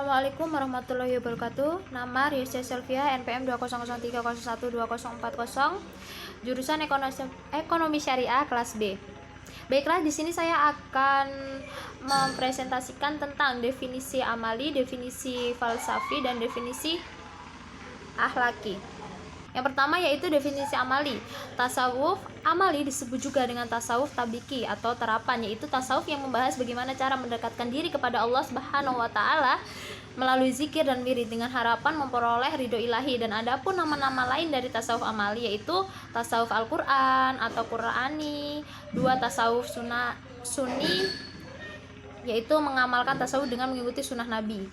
Assalamualaikum warahmatullahi wabarakatuh. Nama Riesya Selvia, NPM 20030120440, jurusan Ekonomi Syariah kelas B. Baiklah, di sini saya akan mempresentasikan tentang definisi amali, definisi falsafi, dan definisi akhlaki. Yang pertama yaitu definisi amali. Tasawuf amali disebut juga dengan tasawuf tabiki atau terapan, yaitu tasawuf yang membahas bagaimana cara mendekatkan diri kepada Allah Subhanahu wa taala melalui zikir dan wirid dengan harapan memperoleh ridho ilahi. Dan adapun nama-nama lain dari tasawuf amali yaitu tasawuf Al-Qur'an atau Qur'ani, dua tasawuf sunni yaitu mengamalkan tasawuf dengan mengikuti sunnah Nabi.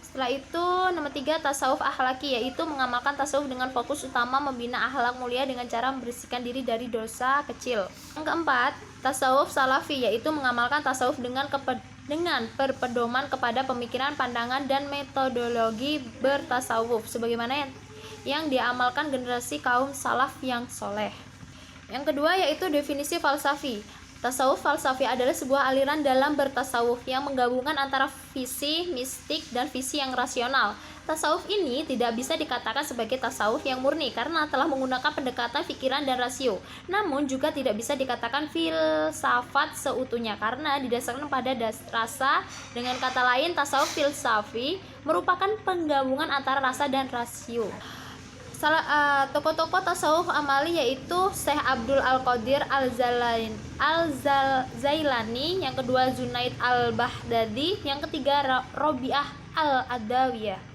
Setelah itu, nomor 3, tasawuf akhlaki, yaitu mengamalkan tasawuf dengan fokus utama membina akhlak mulia dengan cara membersihkan diri dari dosa kecil. Yang keempat, tasawuf salafi, yaitu mengamalkan tasawuf dengan berpedoman kepada pemikiran, pandangan, dan metodologi bertasawuf sebagaimana yang diamalkan generasi kaum salaf yang soleh. Yang kedua yaitu definisi falsafi. Tasawuf falsafi adalah sebuah aliran dalam bertasawuf yang menggabungkan antara visi mistik dan visi yang rasional. Tasawuf ini tidak bisa dikatakan sebagai tasawuf yang murni karena telah menggunakan pendekatan pikiran dan rasio. Namun juga tidak bisa dikatakan filsafat seutuhnya karena didasarkan pada rasa. Dengan kata lain, tasawuf filsafi merupakan penggabungan antara rasa dan rasio. Tokoh-tokoh tasawuf amali yaitu Syekh Abdul Al-Qadir Al-Zailani, yang kedua Junaid Al-Baghdadi, yang ketiga Robiah Al-Adawiyah.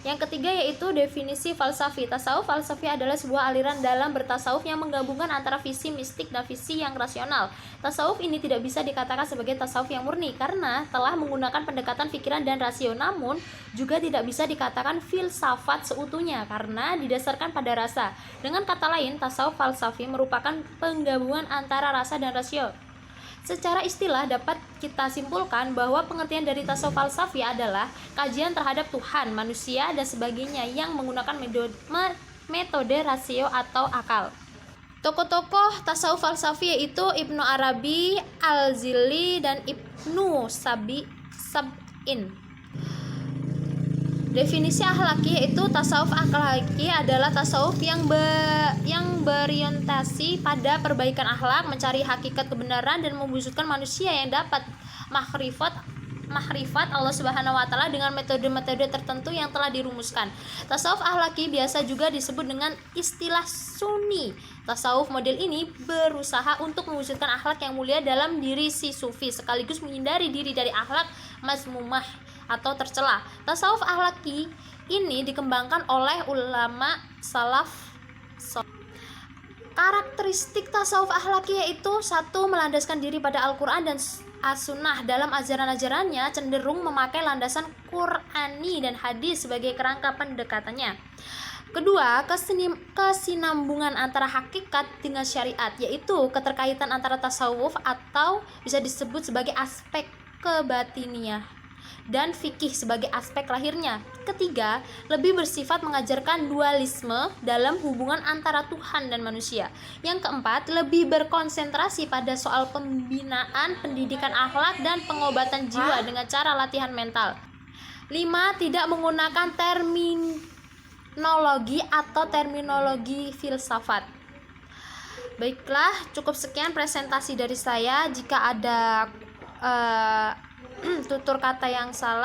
Yang ketiga yaitu definisi falsafi. Tasawuf falsafi adalah sebuah aliran dalam bertasawuf yang menggabungkan antara visi mistik dan visi yang rasional. Tasawuf ini tidak bisa dikatakan sebagai tasawuf yang murni karena telah menggunakan pendekatan pikiran dan rasio, namun juga tidak bisa dikatakan filsafat seutuhnya karena didasarkan pada rasa. Dengan kata lain, tasawuf falsafi merupakan penggabungan antara rasa dan rasio. Secara istilah dapat kita simpulkan bahwa pengertian dari tasawuf falsafi adalah kajian terhadap Tuhan, manusia, dan sebagainya yang menggunakan metode rasio atau akal. Tokoh-tokoh tasawuf falsafi yaitu Ibnu Arabi, Al-Zili, dan Ibnu Sab'in. Definisi akhlaki yaitu tasawuf akhlaki adalah tasawuf yang berorientasi pada perbaikan akhlak, mencari hakikat kebenaran, dan mewujudkan manusia yang dapat makrifat Allah Subhanahu wa taala dengan metode-metode tertentu yang telah dirumuskan. Tasawuf akhlaki biasa juga disebut dengan istilah sunni. Tasawuf model ini berusaha untuk mewujudkan akhlak yang mulia dalam diri si sufi sekaligus menghindari diri dari akhlak mazmumah atau tercela. Tasawuf akhlaki ini dikembangkan oleh ulama salaf. Karakteristik tasawuf akhlaki yaitu 1. Melandaskan diri pada Al-Quran dan As-Sunnah. Dalam ajaran-ajarannya cenderung memakai landasan Qur'ani dan hadis sebagai kerangka pendekatannya. Kedua, kesinambungan antara hakikat dengan syariat, yaitu keterkaitan antara tasawuf atau bisa disebut sebagai aspek kebatiniah dan fikih sebagai aspek lahirnya. Ketiga, lebih bersifat mengajarkan dualisme dalam hubungan antara Tuhan dan manusia. Yang keempat, lebih berkonsentrasi pada soal pembinaan, pendidikan akhlak, dan pengobatan jiwa dengan cara latihan mental. 5. Tidak menggunakan terminologi atau terminologi filsafat. Baiklah, cukup sekian presentasi dari saya. Jika ada tutur kata yang salah